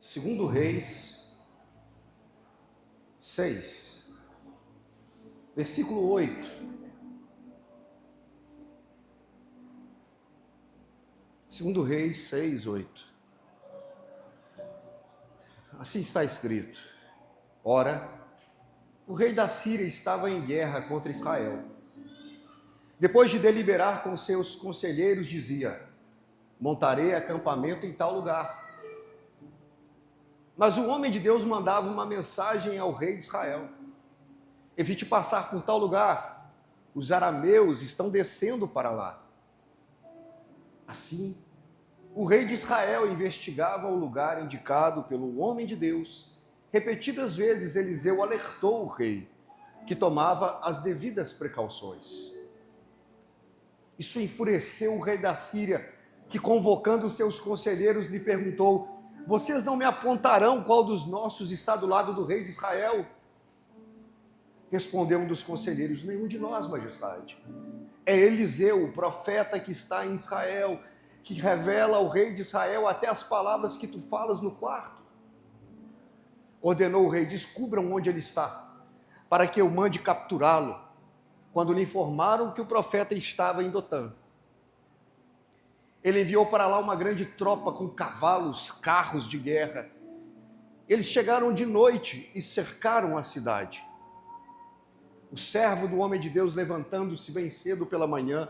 Segundo Reis 6, versículo 8. Segundo Reis 6, 8. Assim está escrito: Ora, o rei da Síria estava em guerra contra Israel. Depois de deliberar com seus conselheiros, dizia: montarei acampamento em tal lugar. Mas o homem de Deus mandava uma mensagem ao rei de Israel: evite passar por tal lugar, os arameus estão descendo para lá. Assim, o rei de Israel investigava o lugar indicado pelo homem de Deus. Repetidas vezes Eliseu alertou o rei, que tomava as devidas precauções. Isso enfureceu o rei da Síria, que, convocando seus conselheiros, lhe perguntou: vocês não me apontarão qual dos nossos está do lado do rei de Israel? Respondeu um dos conselheiros: nenhum de nós, majestade. É Eliseu, o profeta que está em Israel, que revela ao rei de Israel até as palavras que tu falas no quarto. Ordenou o rei: descubram onde ele está, para que eu mande capturá-lo. Quando lhe informaram que o profeta estava em Dotã, ele enviou para lá uma grande tropa com cavalos, carros de guerra. Eles chegaram de noite e cercaram a cidade. O servo do homem de Deus, levantando-se bem cedo pela manhã,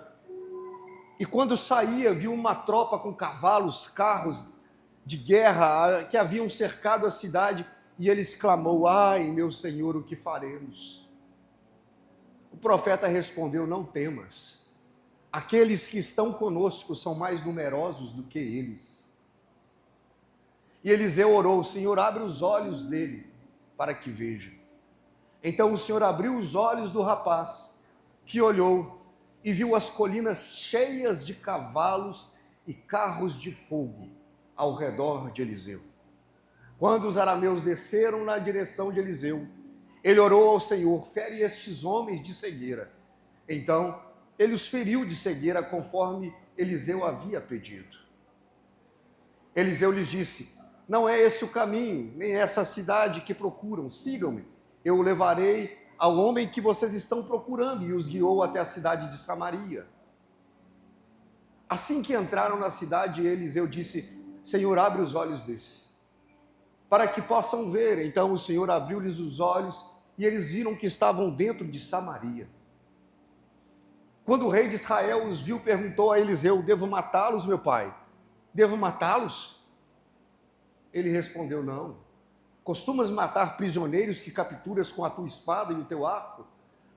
e quando saía, viu uma tropa com cavalos, carros de guerra que haviam cercado a cidade, e ele exclamou: ai, meu senhor, o que faremos? O profeta respondeu: não temas. Aqueles que estão conosco são mais numerosos do que eles. E Eliseu orou: Senhor, abre os olhos dele, para que veja. Então o Senhor abriu os olhos do rapaz, que olhou e viu as colinas cheias de cavalos e carros de fogo ao redor de Eliseu. Quando os arameus desceram na direção de Eliseu, ele orou ao Senhor: fere estes homens de cegueira. Então ele os feriu de cegueira, conforme Eliseu havia pedido. Eliseu lhes disse: não é esse o caminho, nem essa a cidade que procuram. Sigam-me, eu o levarei ao homem que vocês estão procurando. E os guiou até a cidade de Samaria. Assim que entraram na cidade, Eliseu disse: Senhor, abre os olhos deles, para que possam ver. Então o Senhor abriu-lhes os olhos, e eles viram que estavam dentro de Samaria. Quando o rei de Israel os viu, perguntou a Eliseu: devo matá-los, meu pai? Devo matá-los? Ele respondeu: não. Costumas matar prisioneiros que capturas com a tua espada e o teu arco?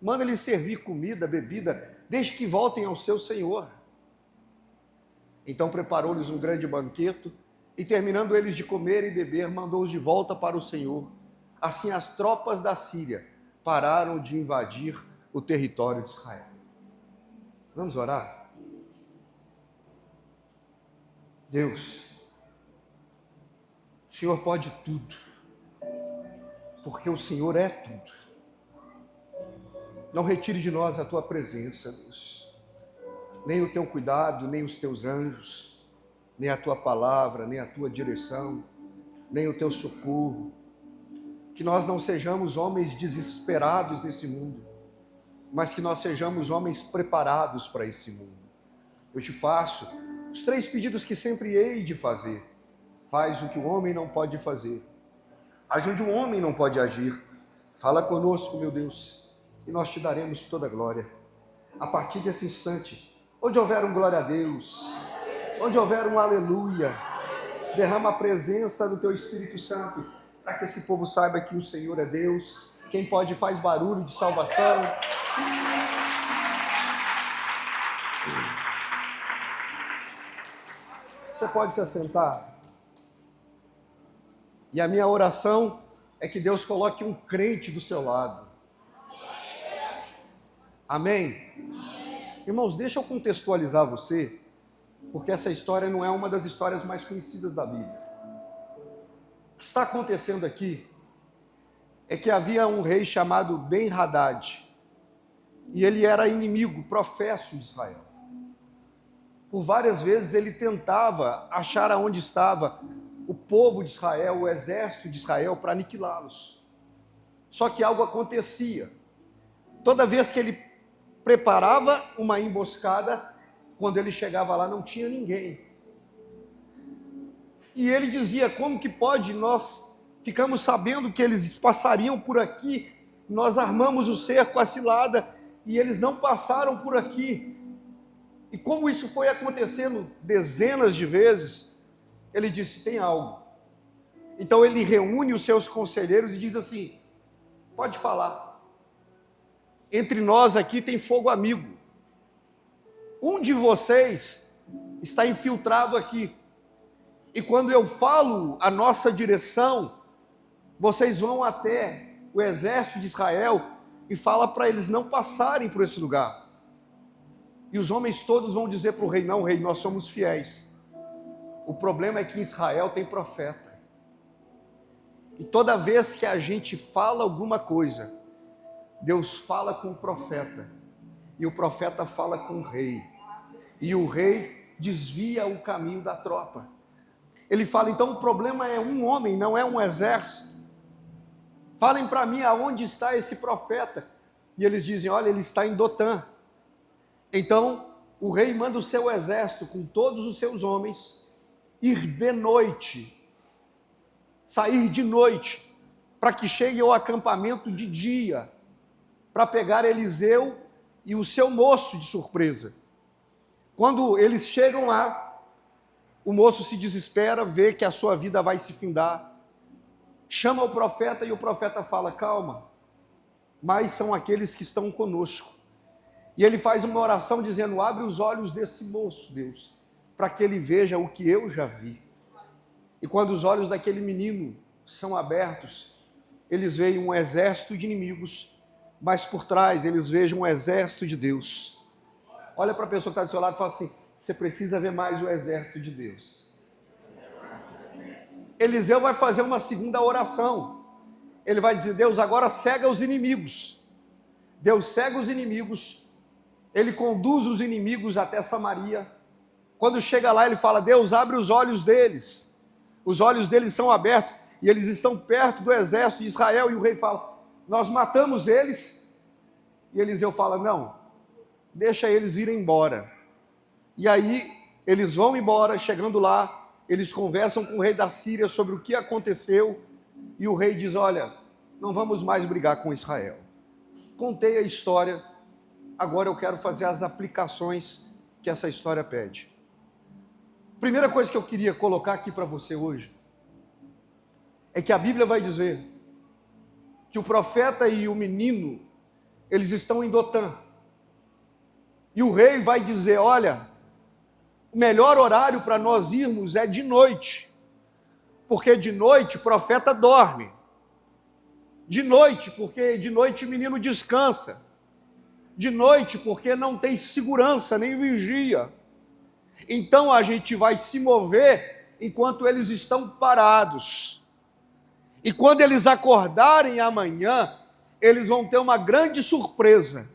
Manda-lhes servir comida, bebida, desde que voltem ao seu senhor. Então preparou-lhes um grande banquete, e terminando eles de comer e beber, mandou-os de volta para o Senhor. Assim as tropas da Síria pararam de invadir o território de Israel. Vamos orar? Deus, o Senhor pode tudo, porque o Senhor é tudo. Não retire de nós a tua presença, Deus, nem o teu cuidado, nem os teus anjos, nem a tua palavra, nem a tua direção, nem o teu socorro. Que nós não sejamos homens desesperados nesse mundo, mas que nós sejamos homens preparados para esse mundo. Eu te faço os 3 pedidos que sempre hei de fazer. Faz o que o homem não pode fazer. Age onde o homem não pode agir. Fala conosco, meu Deus, e nós te daremos toda a glória. A partir desse instante, onde houver um glória a Deus, onde houver um aleluia, derrama a presença do teu Espírito Santo, para que esse povo saiba que o Senhor é Deus. Quem pode faz barulho de salvação. Você pode se assentar. E a minha oração é que Deus coloque um crente do seu lado. Amém? Irmãos, deixa eu contextualizar você, porque essa história não é uma das histórias mais conhecidas da Bíblia. O que está acontecendo aqui é que havia um rei chamado Ben-Hadad, e ele era inimigo, professo de Israel. Por várias vezes ele tentava achar aonde estava povo de Israel, o exército de Israel, para aniquilá-los. Só que algo acontecia. Toda vez que ele preparava uma emboscada, quando ele chegava lá não tinha ninguém. E ele dizia: como que pode? Nós ficamos sabendo que eles passariam por aqui, nós armamos o cerco, a cilada, e eles não passaram por aqui. E como isso foi acontecendo dezenas de vezes, ele disse: tem algo. Então ele reúne os seus conselheiros e diz assim: pode falar. Entre nós aqui tem fogo amigo. Um de vocês está infiltrado aqui. E quando eu falo a nossa direção, vocês vão até o exército de Israel e fala para eles não passarem por esse lugar. E os homens todos vão dizer para o rei: não, rei, nós somos fiéis. O problema é que em Israel tem profeta. E toda vez que a gente fala alguma coisa, Deus fala com o profeta. E o profeta fala com o rei. E o rei desvia o caminho da tropa. Ele fala: então o problema é um homem, não é um exército. Falem para mim aonde está esse profeta. E eles dizem: olha, ele está em Dotã. Então o rei manda o seu exército com todos os seus homens ir de noite, sair de noite, para que chegue ao acampamento de dia, para pegar Eliseu e o seu moço de surpresa. Quando eles chegam lá, o moço se desespera, vê que a sua vida vai se findar, chama o profeta e o profeta fala: calma, mas são aqueles que estão conosco. E ele faz uma oração dizendo: abre os olhos desse moço, Deus, para que ele veja o que eu já vi. E quando os olhos daquele menino são abertos, eles veem um exército de inimigos, mas por trás eles vejam um exército de Deus. Olha para a pessoa que está do seu lado e fala assim: você precisa ver mais o exército de Deus. Eliseu vai fazer uma segunda oração. Ele vai dizer: Deus, agora cega os inimigos. Deus cega os inimigos. Ele conduz os inimigos até Samaria. Quando chega lá, ele fala: Deus, abre os olhos deles. Os olhos deles são abertos e eles estão perto do exército de Israel. E o rei fala: nós matamos eles. E Eliseu fala: não, deixa eles irem embora. E aí eles vão embora. Chegando lá, eles conversam com o rei da Síria sobre o que aconteceu. E o rei diz: olha, não vamos mais brigar com Israel. Contei a história, agora eu quero fazer as aplicações que essa história pede. Primeira coisa que eu queria colocar aqui para você hoje é que a Bíblia vai dizer que o profeta e o menino, eles estão em Dotã. E o rei vai dizer: olha, o melhor horário para nós irmos é de noite, porque de noite o profeta dorme. De noite, porque de noite o menino descansa. De noite, porque não tem segurança nem vigia. Então a gente vai se mover enquanto eles estão parados. E quando eles acordarem amanhã, eles vão ter uma grande surpresa.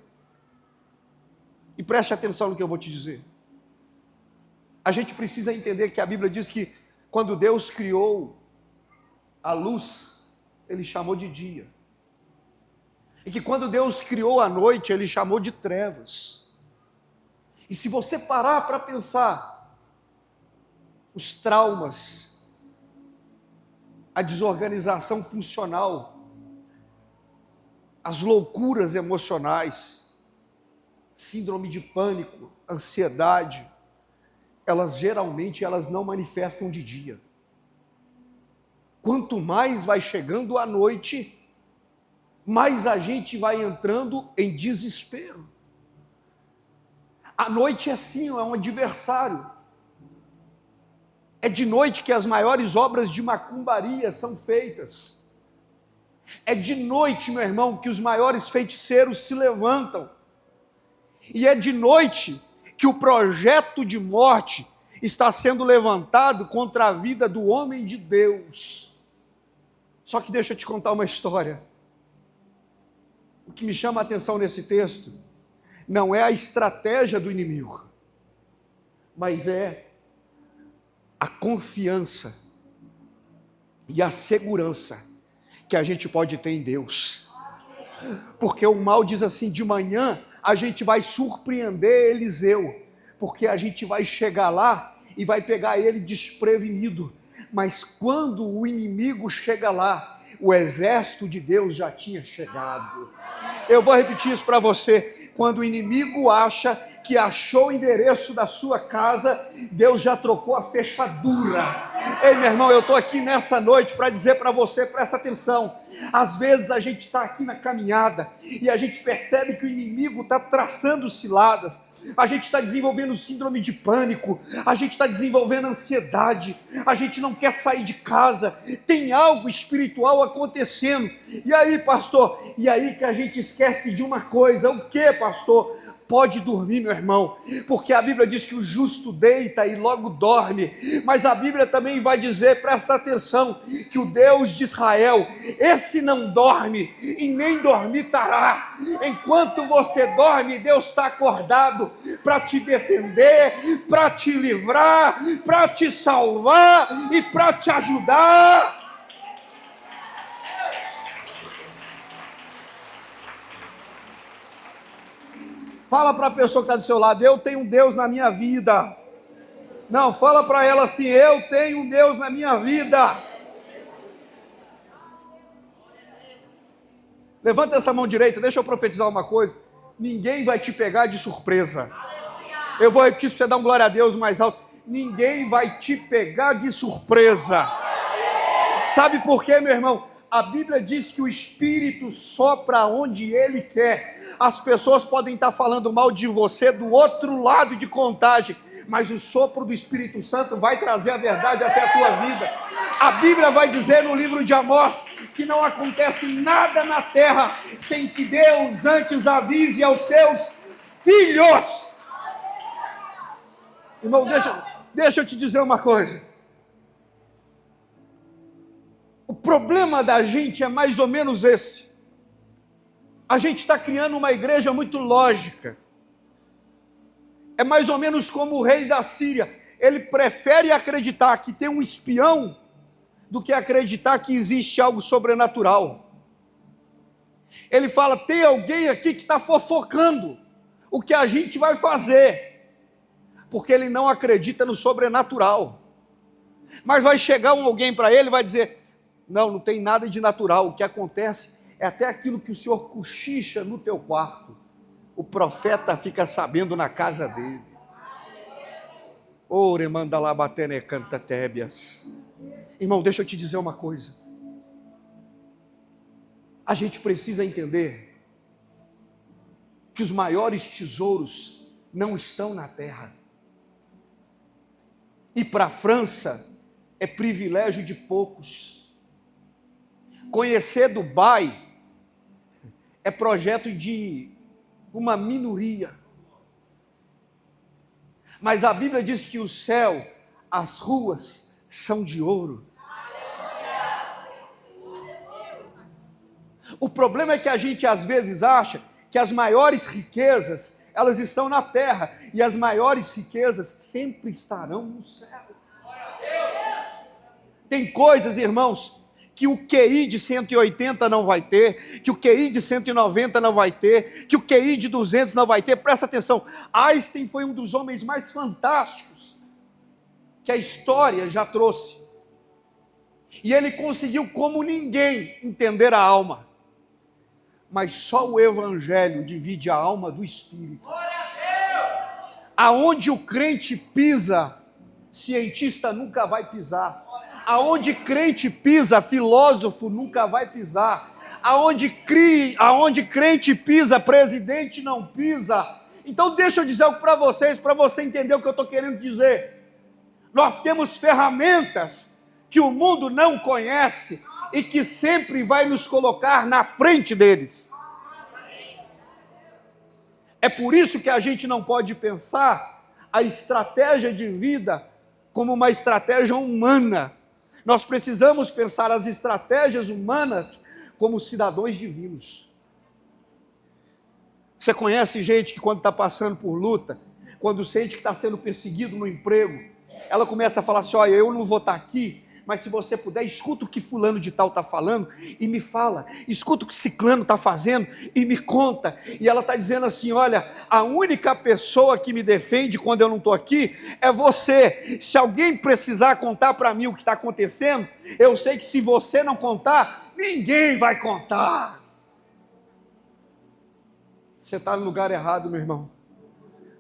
E preste atenção no que eu vou te dizer. A gente precisa entender que a Bíblia diz que quando Deus criou a luz, Ele chamou de dia. E que quando Deus criou a noite, Ele chamou de trevas. E se você parar para pensar, os traumas, a desorganização funcional, as loucuras emocionais, síndrome de pânico, ansiedade, elas geralmente não manifestam de dia. Quanto mais vai chegando a noite, mais a gente vai entrando em desespero. A noite é assim, é um adversário. É de noite que as maiores obras de macumbaria são feitas. É de noite, meu irmão, que os maiores feiticeiros se levantam. E é de noite que o projeto de morte está sendo levantado contra a vida do homem de Deus. Só que deixa eu te contar uma história. O que me chama a atenção nesse texto não é a estratégia do inimigo, mas é a confiança e a segurança que a gente pode ter em Deus. Porque o mal diz assim: de manhã a gente vai surpreender Eliseu, porque a gente vai chegar lá e vai pegar ele desprevenido. Mas quando o inimigo chega lá, o exército de Deus já tinha chegado. Eu vou repetir isso para você. Quando o inimigo acha que achou o endereço da sua casa, Deus já trocou a fechadura. Ei, meu irmão, eu estou aqui nessa noite para dizer para você, presta atenção. Às vezes a gente está aqui na caminhada e a gente percebe que o inimigo está traçando ciladas. A gente está desenvolvendo síndrome de pânico, a gente está desenvolvendo ansiedade, a gente não quer sair de casa, tem algo espiritual acontecendo. E aí, pastor? E aí que a gente esquece de uma coisa. O que, pastor? Pode dormir, meu irmão, porque a Bíblia diz que o justo deita e logo dorme, mas a Bíblia também vai dizer, presta atenção, que o Deus de Israel, esse não dorme e nem dormitará. Enquanto você dorme, Deus está acordado para te defender, para te livrar, para te salvar e para te ajudar. Fala para a pessoa que está do seu lado: eu tenho um Deus na minha vida. Não, fala para ela assim: eu tenho um Deus na minha vida. Levanta essa mão direita, deixa eu profetizar uma coisa. Ninguém vai te pegar de surpresa. Eu vou repetir para você dar um glória a Deus mais alto. Ninguém vai te pegar de surpresa. Sabe por quê, meu irmão? A Bíblia diz que o Espírito sopra onde Ele quer. As pessoas podem estar falando mal de você do outro lado de contagem, mas o sopro do Espírito Santo vai trazer a verdade até a tua vida. A Bíblia vai dizer no livro de Amós que não acontece nada na terra sem que Deus antes avise aos seus filhos. Irmão, deixa eu te dizer uma coisa. O problema da gente é mais ou menos esse. A gente está criando uma igreja muito lógica. É mais ou menos como o rei da Síria. Ele prefere acreditar que tem um espião do que acreditar que existe algo sobrenatural. Ele fala: tem alguém aqui que está fofocando o que a gente vai fazer, porque ele não acredita no sobrenatural. Mas vai chegar alguém para ele e vai dizer: não tem nada de natural, o que acontece é até aquilo que o Senhor cochicha no teu quarto, o profeta fica sabendo na casa dele. Ore manda lá batene canta tébias. Irmão, deixa eu te dizer uma coisa. A gente precisa entender que os maiores tesouros não estão na terra. E para a França é privilégio de poucos. Conhecer Dubai é projeto de uma minoria. Mas a Bíblia diz que o céu, as ruas, são de ouro. O problema é que a gente às vezes acha que as maiores riquezas, elas estão na terra, e as maiores riquezas sempre estarão no céu. Tem coisas, irmãos, que o QI de 180 não vai ter, que o QI de 190 não vai ter, que o QI de 200 não vai ter. Presta atenção, Einstein foi um dos homens mais fantásticos que a história já trouxe. E ele conseguiu como ninguém entender a alma. Mas só o Evangelho divide a alma do Espírito. Aonde o crente pisa, cientista nunca vai pisar. Aonde crente pisa, filósofo nunca vai pisar. Aonde crente pisa, presidente não pisa. Então deixa eu dizer algo para vocês, para você entender o que eu estou querendo dizer. Nós temos ferramentas que o mundo não conhece e que sempre vai nos colocar na frente deles. É por isso que a gente não pode pensar a estratégia de vida como uma estratégia humana. Nós precisamos pensar as estratégias humanas como cidadãos divinos. Você conhece gente que quando está passando por luta, quando sente que está sendo perseguido no emprego, ela começa a falar assim: olha, eu não vou estar aqui, mas se você puder, escuta o que fulano de tal está falando e me fala, escuta o que ciclano está fazendo e me conta. E ela está dizendo assim, olha, a única pessoa que me defende quando eu não estou aqui é você. Se alguém precisar contar para mim o que está acontecendo, eu sei que se você não contar, ninguém vai contar. Você está no lugar errado, meu irmão,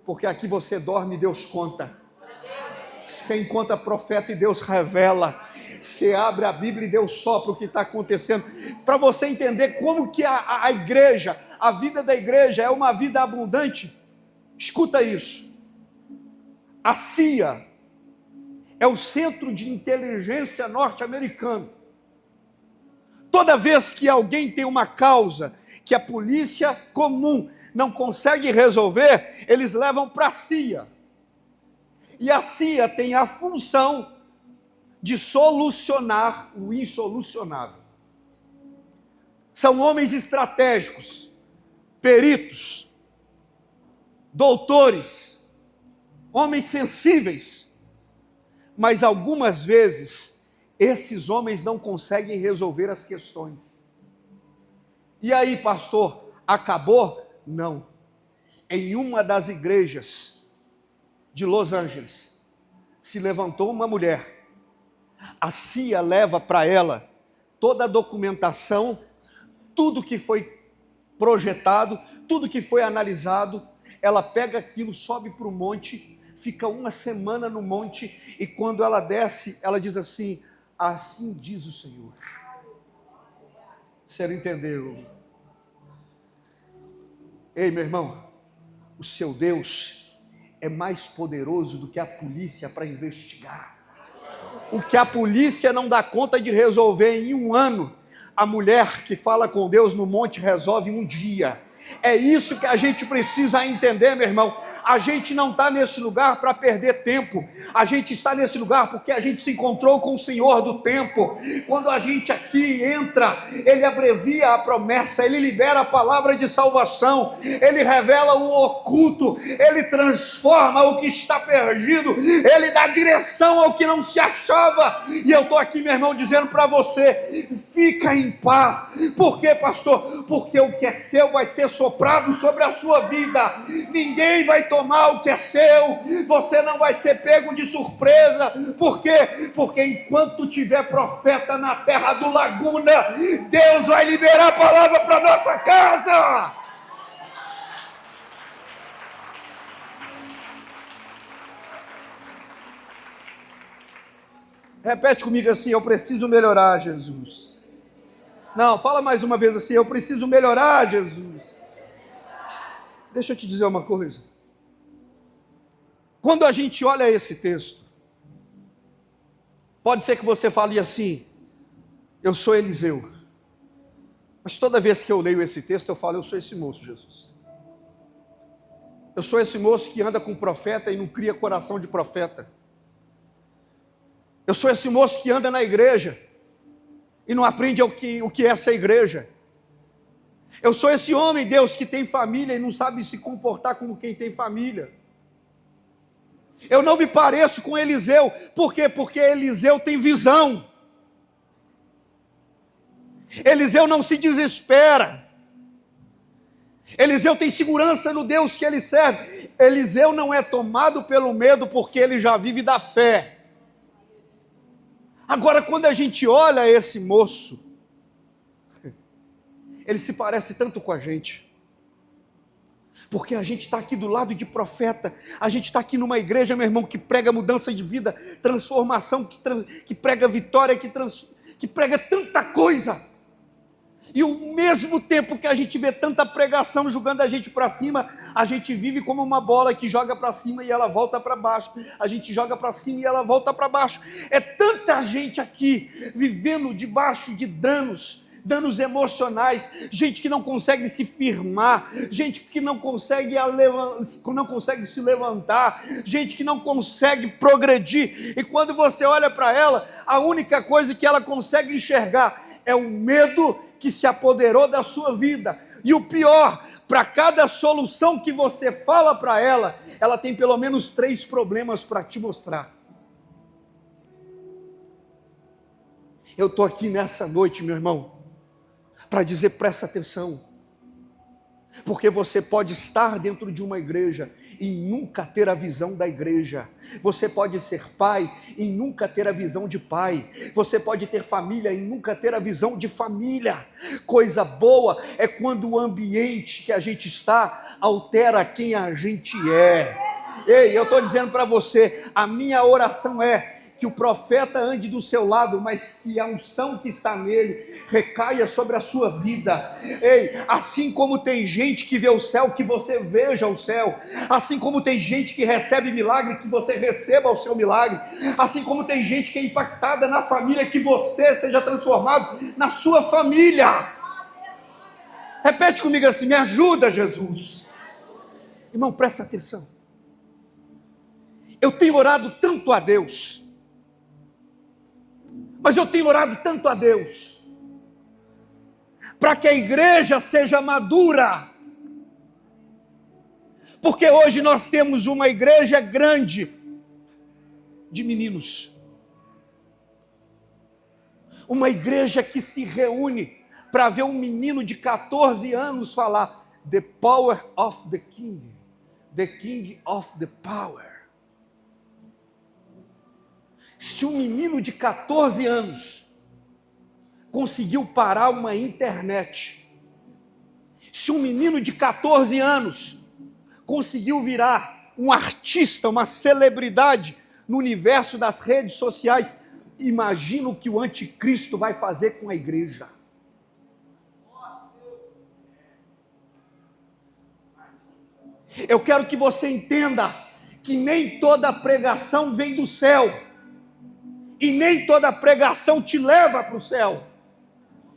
porque aqui você dorme e Deus conta. Você encontra profeta e Deus revela. Você abre a Bíblia e Deus sopra o que está acontecendo. Para você entender como que a igreja, a vida da igreja é uma vida abundante, escuta isso. A CIA é o Centro de Inteligência norte-americano. Toda vez que alguém tem uma causa que a polícia comum não consegue resolver, eles levam para a CIA. E a CIA tem a função de solucionar o insolucionável. São homens estratégicos, peritos, doutores, homens sensíveis, mas algumas vezes esses homens não conseguem resolver as questões. E aí, pastor, acabou? Não. Em uma das igrejas de Los Angeles, se levantou uma mulher. A CIA leva para ela toda a documentação, tudo que foi projetado, tudo que foi analisado. Ela pega aquilo, sobe para o monte, fica uma semana no monte, e quando ela desce, ela diz assim, assim diz o Senhor. Você não entendeu? Ei, meu irmão, o seu Deus é mais poderoso do que a polícia para investigar. O que a polícia não dá conta de resolver em um ano, a mulher que fala com Deus no monte resolve em um dia. É isso que a gente precisa entender, meu irmão. A gente não está nesse lugar para perder tempo. A gente está nesse lugar porque a gente se encontrou com o Senhor do tempo. Quando a gente aqui entra, Ele abrevia a promessa, Ele libera a palavra de salvação, Ele revela o oculto, Ele transforma o que está perdido, Ele dá direção ao que não se achava. E eu estou aqui, meu irmão, dizendo para você, fica em paz. Por quê, pastor? Porque o que é seu vai ser soprado sobre a sua vida. Ninguém vai tomar o que é seu, você não vai ser pego de surpresa. Por quê? Porque enquanto tiver profeta na terra do Laguna, Deus vai liberar a palavra para nossa casa. Repete comigo assim, eu preciso melhorar, Jesus. Não, fala mais uma vez assim, eu preciso melhorar, Jesus. Deixa eu te dizer uma coisa. Quando a gente olha esse texto, pode ser que você fale assim, eu sou Eliseu. Mas toda vez que eu leio esse texto, eu falo, eu sou esse moço, Jesus. Eu sou esse moço que anda com profeta e não cria coração de profeta. Eu sou esse moço que anda na igreja e não aprende o que é essa igreja. Eu sou esse homem, Deus, que tem família e não sabe se comportar como quem tem família. Eu não me pareço com Eliseu. Por quê? Porque Eliseu tem visão. Eliseu não se desespera. Eliseu tem segurança no Deus que ele serve. Eliseu não é tomado pelo medo porque ele já vive da fé. Agora, quando a gente olha esse moço, ele se parece tanto com a gente. Porque a gente está aqui do lado de profeta, a gente está aqui numa igreja, meu irmão, que prega mudança de vida, transformação, que prega vitória, que prega tanta coisa. E ao mesmo tempo que a gente vê tanta pregação jogando a gente para cima, a gente vive como uma bola que joga para cima e ela volta para baixo. A gente joga para cima e ela volta para baixo. É tanta gente aqui vivendo debaixo de danos emocionais, gente que não consegue se firmar, gente que não consegue se levantar, gente que não consegue progredir. E quando você olha para ela, a única coisa que ela consegue enxergar é o medo que se apoderou da sua vida. E o pior, para cada solução que você fala para ela, ela tem pelo menos 3 problemas para te mostrar. Eu estou aqui nessa noite, meu irmão, para dizer, presta atenção, porque você pode estar dentro de uma igreja e nunca ter a visão da igreja. Você pode ser pai e nunca ter a visão de pai. Você pode ter família e nunca ter a visão de família. Coisa boa é quando o ambiente que a gente está altera quem a gente é. Ei, eu estou dizendo para você, a minha oração é que o profeta ande do seu lado, mas que a unção que está nele recaia sobre a sua vida. Ei, assim como tem gente que vê o céu, que você veja o céu. Assim como tem gente que recebe milagre, que você receba o seu milagre. Assim como tem gente que é impactada na família, que você seja transformado na sua família. Repete comigo assim, me ajuda, Jesus. Irmão, presta atenção. Eu tenho orado tanto a Deus, mas eu tenho orado tanto a Deus, para que a igreja seja madura, porque hoje nós temos uma igreja grande de meninos, uma igreja que se reúne para ver um menino de 14 anos falar, the power of the king of the power. Se um menino de 14 anos conseguiu parar uma internet, se um menino de 14 anos conseguiu virar um artista, uma celebridade no universo das redes sociais, imagina o que o anticristo vai fazer com a igreja. Eu quero que você entenda que nem toda pregação vem do céu. E nem toda pregação te leva para o céu.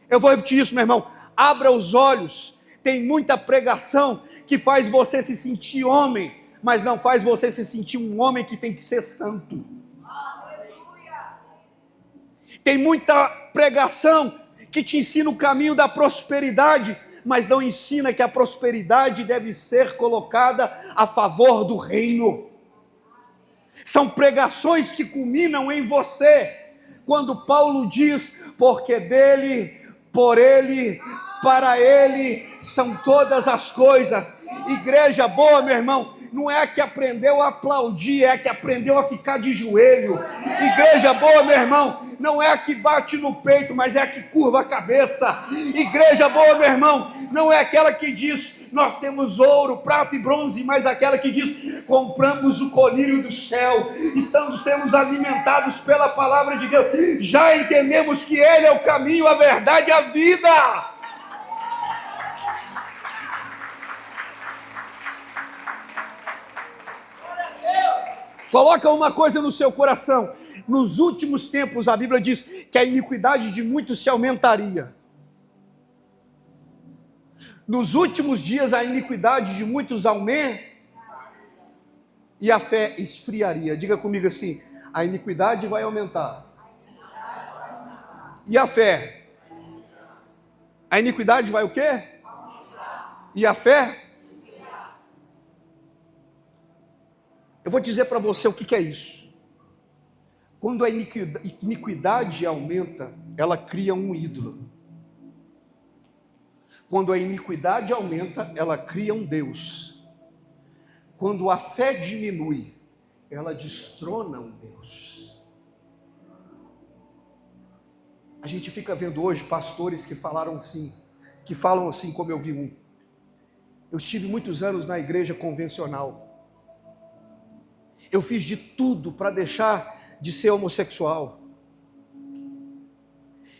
Eu vou repetir isso, meu irmão. Abra os olhos. Tem muita pregação que faz você se sentir homem, mas não faz você se sentir um homem que tem que ser santo. Tem muita pregação que te ensina o caminho da prosperidade, mas não ensina que a prosperidade deve ser colocada a favor do reino. São pregações que culminam em você, quando Paulo diz, porque dele, por ele, para ele, são todas as coisas. Igreja boa, meu irmão, não é a que aprendeu a aplaudir, é a que aprendeu a ficar de joelho. Igreja boa, meu irmão, não é a que bate no peito, mas é a que curva a cabeça. Igreja boa, meu irmão, não é aquela que diz, nós temos ouro, prata e bronze, mas aquela que diz, compramos o colírio do céu, estamos sendo alimentados pela palavra de Deus, já entendemos que Ele é o caminho, a verdade e a vida. Coloca uma coisa no seu coração, nos últimos tempos a Bíblia diz que a iniquidade de muitos se aumentaria. Nos últimos dias a iniquidade de muitos aumenta e a fé esfriaria. Diga comigo assim, a iniquidade vai aumentar. E a fé? A iniquidade vai o quê? E a fé? Eu vou dizer para você o que é isso. Quando a iniquidade aumenta, ela cria um ídolo. Quando a iniquidade aumenta, ela cria um Deus. Quando a fé diminui, ela destrona um Deus. A gente fica vendo hoje pastores que falam assim como eu vi um. Eu estive muitos anos na igreja convencional. Eu fiz de tudo para deixar de ser homossexual.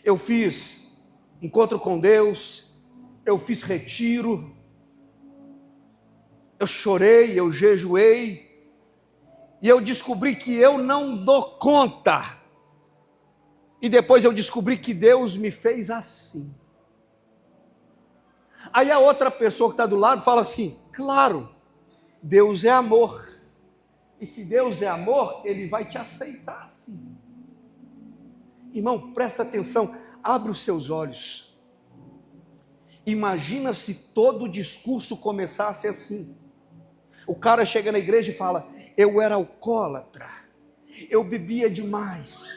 Eu fiz encontro com Deus, eu fiz retiro, eu chorei, eu jejuei, e eu descobri que eu não dou conta. E depois eu descobri que Deus me fez assim. Aí a outra pessoa que está do lado fala assim, claro, Deus é amor. E se Deus é amor, Ele vai te aceitar assim. Irmão, presta atenção, abre os seus olhos. Imagina se todo o discurso começasse assim. O cara chega na igreja e fala, eu era alcoólatra, eu bebia demais,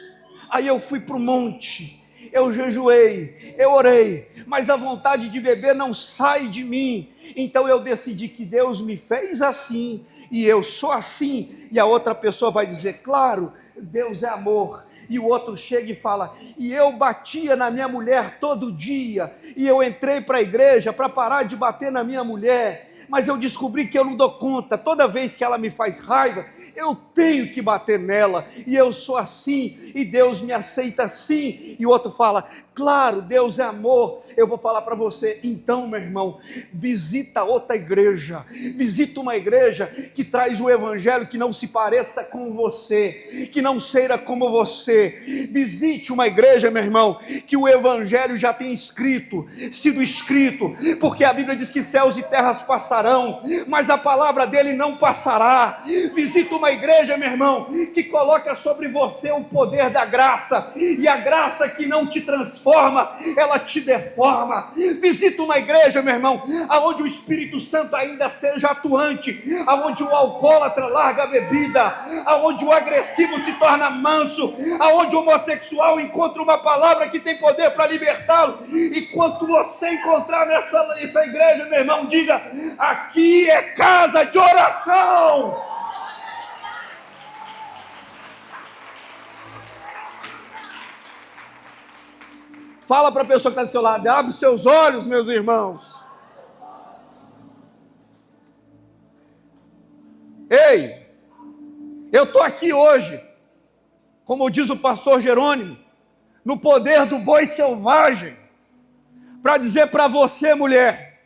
aí eu fui para o monte, eu jejuei, eu orei, mas a vontade de beber não sai de mim. Então eu decidi que Deus me fez assim, e eu sou assim. E a outra pessoa vai dizer, claro, Deus é amor. E o outro chega e fala, e eu batia na minha mulher todo dia, e eu entrei para a igreja para parar de bater na minha mulher, mas eu descobri que eu não dou conta, toda vez que ela me faz raiva, eu tenho que bater nela, e eu sou assim, e Deus me aceita assim. E o outro fala, claro, Deus é amor. Eu vou falar para você, então, meu irmão, visita outra igreja, visita uma igreja que traz o evangelho que não se pareça com você, que não seja como você. Visite uma igreja, meu irmão, que o evangelho já tem sido escrito, porque a Bíblia diz que céus e terras passarão, mas a palavra dele não passará. Visita uma igreja, meu irmão, que coloca sobre você o poder da graça, e a graça que não te transforma, ela te deforma. Visita uma igreja, meu irmão, aonde o Espírito Santo ainda seja atuante, aonde o alcoólatra larga a bebida, aonde o agressivo se torna manso, aonde o homossexual encontra uma palavra que tem poder para libertá-lo. E quando você encontrar nessa igreja, meu irmão, diga, aqui é casa de oração. Fala para a pessoa que está do seu lado, abre os seus olhos, meus irmãos. Ei, eu estou aqui hoje, como diz o pastor Jerônimo, no poder do boi selvagem, para dizer para você, mulher,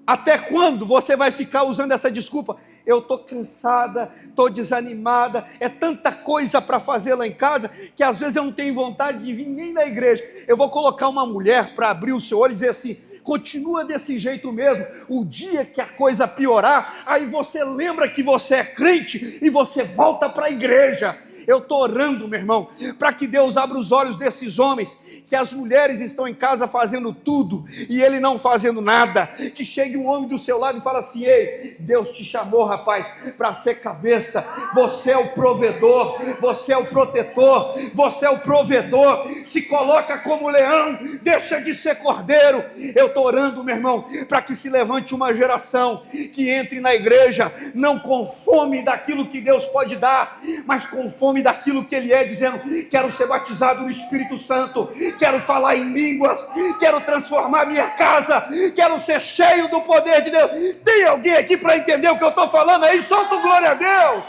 até quando você vai ficar usando essa desculpa? Eu estou cansada, estou desanimada, é tanta coisa para fazer lá em casa, que às vezes eu não tenho vontade de vir nem na igreja. Eu vou colocar uma mulher para abrir o seu olho e dizer assim, continua desse jeito mesmo, o dia que a coisa piorar, aí você lembra que você é crente e você volta para a igreja. Eu estou orando, meu irmão, para que Deus abra os olhos desses homens, que as mulheres estão em casa fazendo tudo, e ele não fazendo nada, que chegue um homem do seu lado e fala assim, ei, Deus te chamou, rapaz, para ser cabeça, você é o provedor, você é o protetor, você é o provedor, se coloca como leão, deixa de ser cordeiro. Eu estou orando, meu irmão, para que se levante uma geração, que entre na igreja, não com fome daquilo que Deus pode dar, mas com fome daquilo que Ele é, dizendo, quero ser batizado no Espírito Santo, quero falar em línguas, quero transformar minha casa, quero ser cheio do poder de Deus. Tem alguém aqui para entender o que eu estou falando aí? Solta o glória a Deus!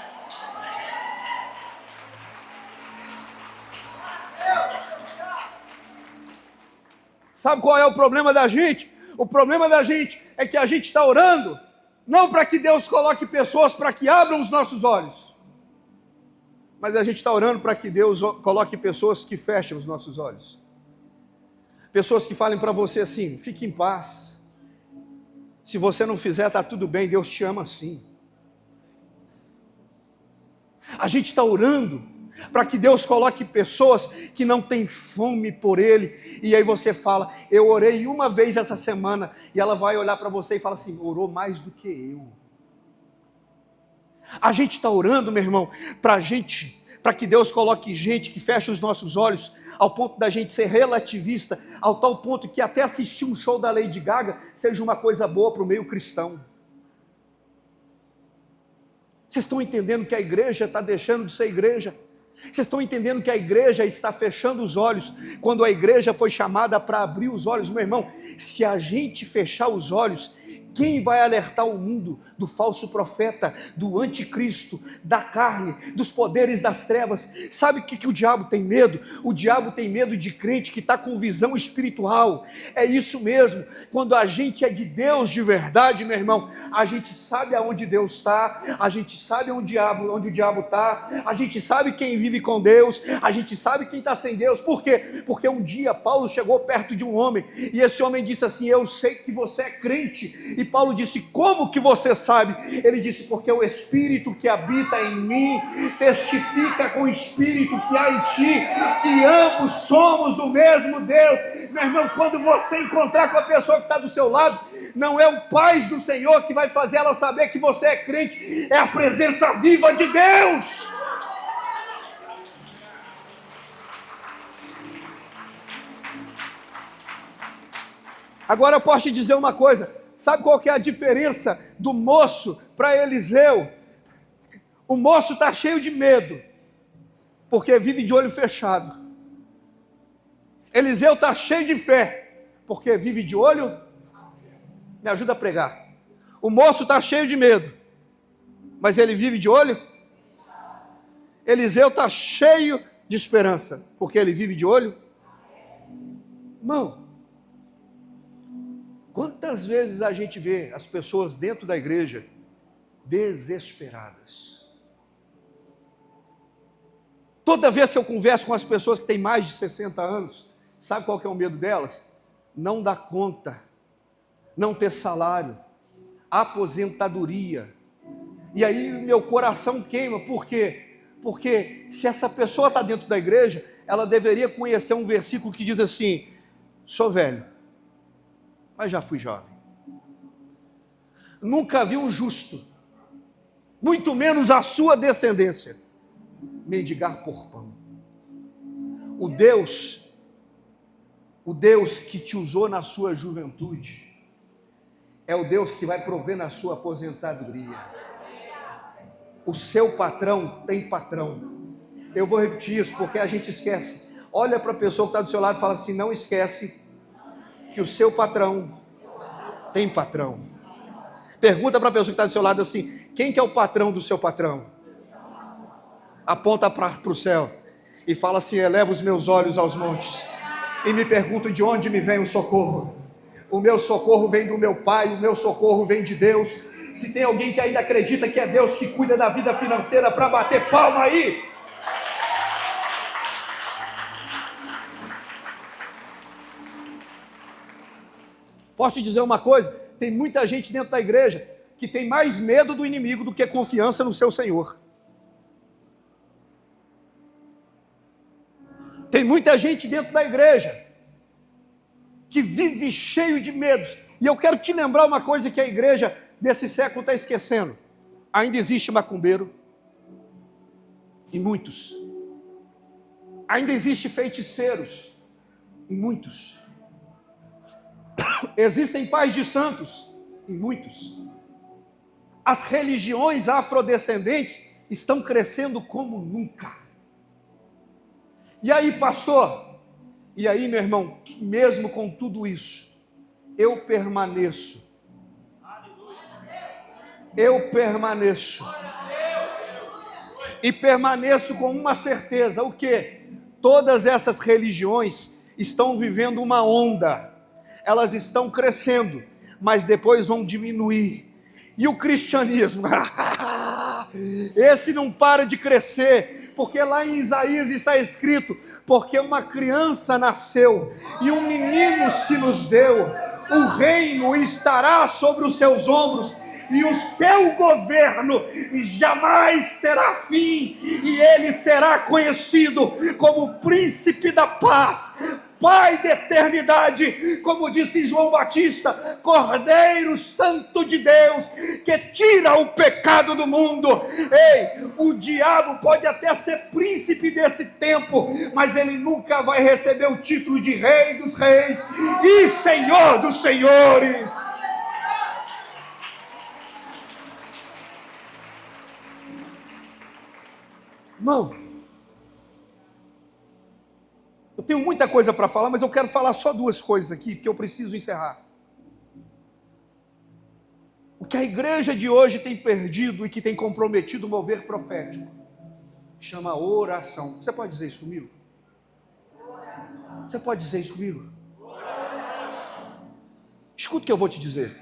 Sabe qual é o problema da gente? O problema da gente é que a gente está orando, não para que Deus coloque pessoas para que abram os nossos olhos, mas a gente está orando para que Deus coloque pessoas que fechem os nossos olhos. Pessoas que falem para você assim, fique em paz. Se você não fizer, está tudo bem, Deus te ama assim. A gente está orando para que Deus coloque pessoas que não têm fome por Ele. E aí você fala, eu orei uma vez essa semana, e ela vai olhar para você e fala assim, orou mais do que eu. A gente está orando, meu irmão, para que Deus coloque gente que feche os nossos olhos, ao ponto da gente ser relativista, ao tal ponto que até assistir um show da Lady Gaga seja uma coisa boa para o meio cristão. Vocês estão entendendo que a igreja está deixando de ser igreja? Vocês estão entendendo que a igreja está fechando os olhos, quando a igreja foi chamada para abrir os olhos? Meu irmão, se a gente fechar os olhos, quem vai alertar o mundo do falso profeta, do anticristo, da carne, dos poderes das trevas? Sabe o que o diabo tem medo? O diabo tem medo de crente que está com visão espiritual. É isso mesmo, quando a gente é de Deus de verdade, meu irmão, a gente sabe aonde Deus está, a gente sabe onde o diabo está, a gente sabe quem vive com Deus, a gente sabe quem está sem Deus. Por quê? Porque um dia Paulo chegou perto de um homem, e esse homem disse assim, eu sei que você é crente. E Paulo disse, como que você sabe? Ele disse, porque o Espírito que habita em mim testifica com o Espírito que há em ti, que ambos somos do mesmo Deus. Meu irmão, quando você encontrar com a pessoa que está do seu lado, não é o paz do Senhor que vai fazer ela saber que você é crente, é a presença viva de Deus. Agora eu posso te dizer uma coisa, sabe qual que é a diferença do moço para Eliseu? O moço está cheio de medo, porque vive de olho fechado. Eliseu está cheio de fé, porque vive de olho. Me ajuda a pregar. O moço está cheio de medo, mas ele vive de olho. Eliseu está cheio de esperança, porque ele vive de olho. Irmão, quantas vezes a gente vê as pessoas dentro da igreja desesperadas? Toda vez que eu converso com as pessoas que têm mais de 60 anos, sabe qual que é o medo delas? Não dar conta, não ter salário, aposentadoria. E aí meu coração queima, por quê? Porque se essa pessoa está dentro da igreja, ela deveria conhecer um versículo que diz assim: sou velho, mas já fui jovem. Nunca vi um justo, muito menos a sua descendência, mendigar por pão. O Deus que te usou na sua juventude, é o Deus que vai prover na sua aposentadoria. O seu patrão tem patrão. Eu vou repetir isso porque a gente esquece. Olha para a pessoa que está do seu lado e fala assim: não esquece que o seu patrão tem patrão. Pergunta para a pessoa que está do seu lado assim: quem que é o patrão do seu patrão? Aponta para o céu e fala assim: eleva os meus olhos aos montes e me pergunto de onde me vem o socorro. O meu socorro vem do meu Pai, o meu socorro vem de Deus. Se tem alguém que ainda acredita que é Deus que cuida da vida financeira, para bater palma aí. Posso te dizer uma coisa? Tem muita gente dentro da igreja que tem mais medo do inimigo do que confiança no seu Senhor. Tem muita gente dentro da igreja que vive cheio de medos. E eu quero te lembrar uma coisa que a igreja desse século está esquecendo. Ainda existe macumbeiro, e muitos. Ainda existe feiticeiros, e muitos. Existem pais de santos, e muitos. As religiões afrodescendentes estão crescendo como nunca. E aí, pastor? E aí, meu irmão, mesmo com tudo isso, eu permaneço. Eu permaneço. E permaneço com uma certeza: o quê? Todas essas religiões estão vivendo uma onda. Elas estão crescendo, mas depois vão diminuir. E o cristianismo? Esse não para de crescer, porque lá em Isaías está escrito: porque uma criança nasceu e um menino se nos deu, o reino estará sobre os seus ombros, e o seu governo jamais terá fim, e ele será conhecido como Príncipe da Paz, Pai da eternidade, como disse João Batista, Cordeiro Santo de Deus, que tira o pecado do mundo. Ei, o diabo pode até ser príncipe desse tempo, mas ele nunca vai receber o título de Rei dos Reis e Senhor dos Senhores. Irmão, eu tenho muita coisa para falar, mas eu quero falar só duas coisas aqui, porque eu preciso encerrar. O que a igreja de hoje tem perdido e que tem comprometido o mover profético chama oração. Você pode dizer isso comigo? Você pode dizer isso comigo? Escuta o que eu vou te dizer.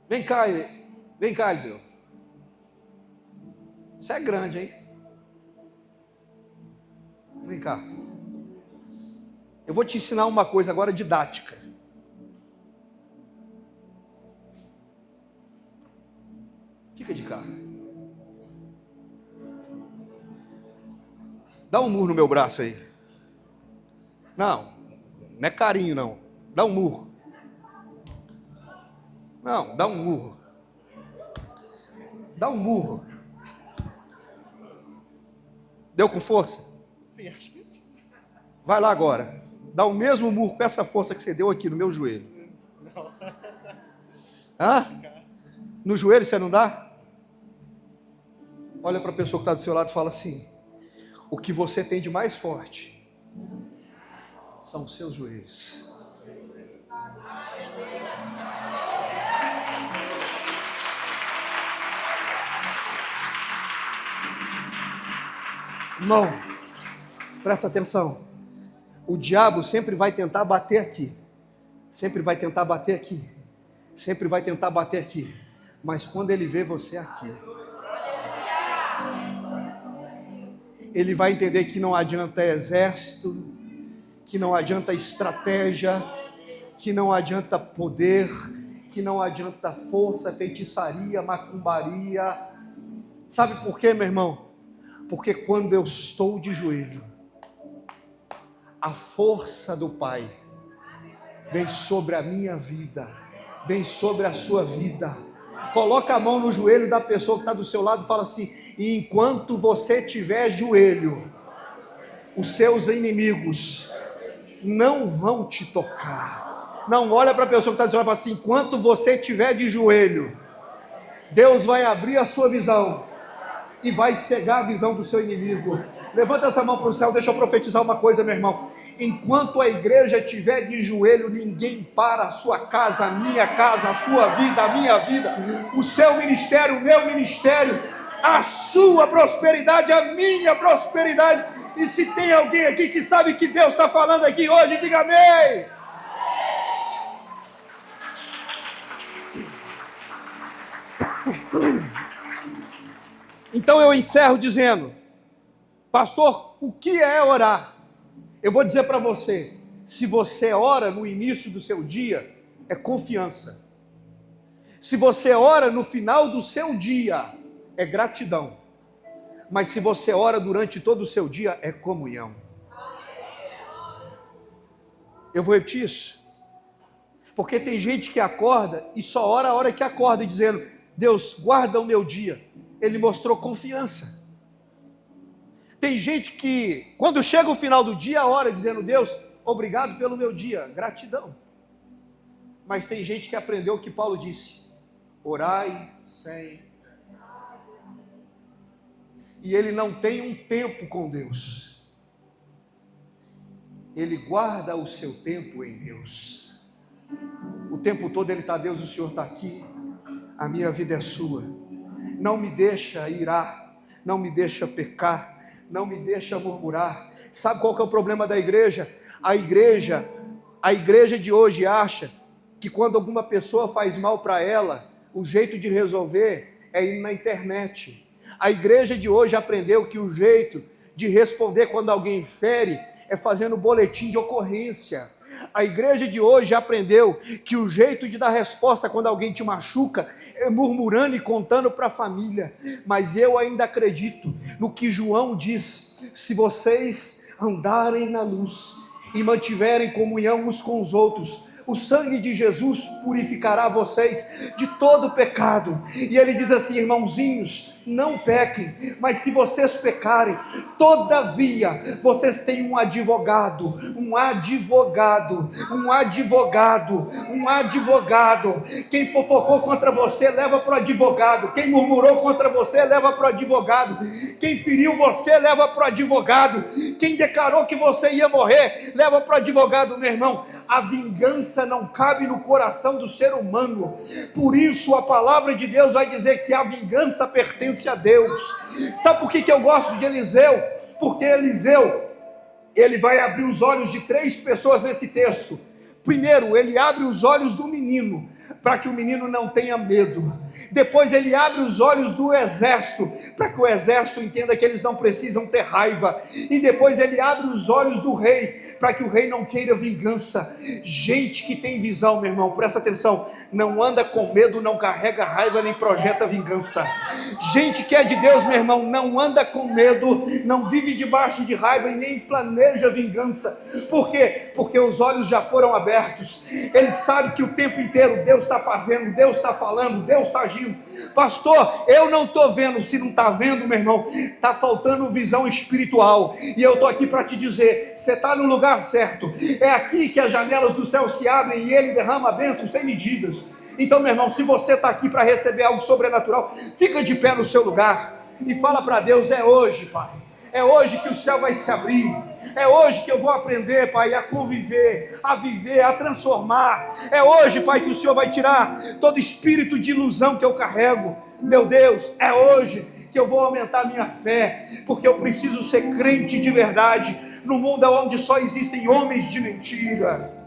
Vem cá, Eliseu. Você é grande, hein? Vem cá. Eu vou te ensinar uma coisa agora didática. Fica de cá. Dá um murro no meu braço aí. Não é carinho não. Dá um murro. Não, dá um murro. Dá um murro. Deu com força? Sim, acho que sim. Vai lá agora. Dá o mesmo murro com essa força que você deu aqui no meu joelho. Não. Hã? No joelho você não dá? Olha para a pessoa que está do seu lado e fala assim: o que você tem de mais forte são os seus joelhos. Irmão, presta atenção. O diabo sempre vai tentar bater aqui. Sempre vai tentar bater aqui. Sempre vai tentar bater aqui. Mas quando ele vê você aqui, ele vai entender que não adianta exército, que não adianta estratégia, que não adianta poder, que não adianta força, feitiçaria, macumbaria. Sabe por quê, meu irmão? Porque quando eu estou de joelho, a força do Pai vem sobre a minha vida, vem sobre a sua vida. Coloca a mão no joelho da pessoa que está do seu lado e fala assim: e enquanto você tiver joelho, os seus inimigos não vão te tocar. Não, olha para a pessoa que está do seu lado e fala assim: enquanto você tiver de joelho, Deus vai abrir a sua visão e vai cegar a visão do seu inimigo. Levanta essa mão para o céu, deixa eu profetizar uma coisa, meu irmão. Enquanto a igreja estiver de joelho, ninguém para a sua casa, a minha casa, a sua vida, a minha vida, o seu ministério, o meu ministério, a sua prosperidade, a minha prosperidade. E se tem alguém aqui que sabe que Deus está falando aqui hoje, diga amém. Então eu encerro dizendo: pastor, o que é orar? Eu vou dizer para você: se você ora no início do seu dia, é confiança. Se você ora no final do seu dia, é gratidão. Mas se você ora durante todo o seu dia, é comunhão. Eu vou repetir isso, porque tem gente que acorda e só ora a hora que acorda, dizendo: Deus, guarda o meu dia. Ele mostrou confiança. Tem gente que, quando chega o final do dia, ora dizendo: Deus, obrigado pelo meu dia, gratidão. Mas tem gente que aprendeu o que Paulo disse: orai sem. E ele não tem um tempo com Deus. Ele guarda o seu tempo em Deus. O tempo todo ele está: Deus, o Senhor está aqui, a minha vida é sua. Não me deixa irar, não me deixa pecar, não me deixa murmurar. Sabe qual que é o problema da igreja? A igreja de hoje acha que quando alguma pessoa faz mal para ela, o jeito de resolver é ir na internet. A igreja de hoje aprendeu que o jeito de responder quando alguém fere é fazendo boletim de ocorrência. A igreja de hoje aprendeu que o jeito de dar resposta quando alguém te machuca é murmurando e contando para a família. Mas eu ainda acredito no que João diz: se vocês andarem na luz e mantiverem comunhão uns com os outros, o sangue de Jesus purificará vocês de todo pecado. E ele diz assim: irmãozinhos, não pequem, mas se vocês pecarem, todavia vocês têm um advogado. Quem fofocou contra você, leva para o advogado. Quem murmurou contra você, leva para o advogado. Quem feriu você, leva para o advogado. Quem declarou que você ia morrer, leva para o advogado. Meu irmão, a vingança não cabe no coração do ser humano. Por isso a palavra de Deus vai dizer que a vingança pertence a Deus. Sabe por que eu gosto de Eliseu? Porque Eliseu, ele vai abrir os olhos de 3 pessoas nesse texto. Primeiro, ele abre os olhos do menino, para que o menino não tenha medo. Depois ele abre os olhos do exército, para que o exército entenda que eles não precisam ter raiva. E depois ele abre os olhos do rei, para que o rei não queira vingança. Gente que tem visão, meu irmão, presta atenção, não anda com medo, não carrega raiva, nem projeta vingança. Gente que é de Deus, meu irmão, não anda com medo, não vive debaixo de raiva e nem planeja vingança. Por quê? Porque os olhos já foram abertos. Ele sabe que o tempo inteiro Deus está fazendo, Deus está falando, Deus está agindo. agindo. Pastor, eu não estou vendo. Se não está vendo, meu irmão, está faltando visão espiritual. E eu estou aqui para te dizer, você está no lugar certo. É aqui que as janelas do céu se abrem e Ele derrama a bênção sem medidas. Então, meu irmão, se você está aqui para receber algo sobrenatural, fica de pé no seu lugar e fala para Deus: é hoje, Pai. É hoje que o céu vai se abrir. É hoje que eu vou aprender, Pai, a conviver, a viver, a transformar. É hoje, Pai, que o Senhor vai tirar todo espírito de ilusão que eu carrego. Meu Deus, é hoje que eu vou aumentar minha fé, porque eu preciso ser crente de verdade, no mundo onde só existem homens de mentira.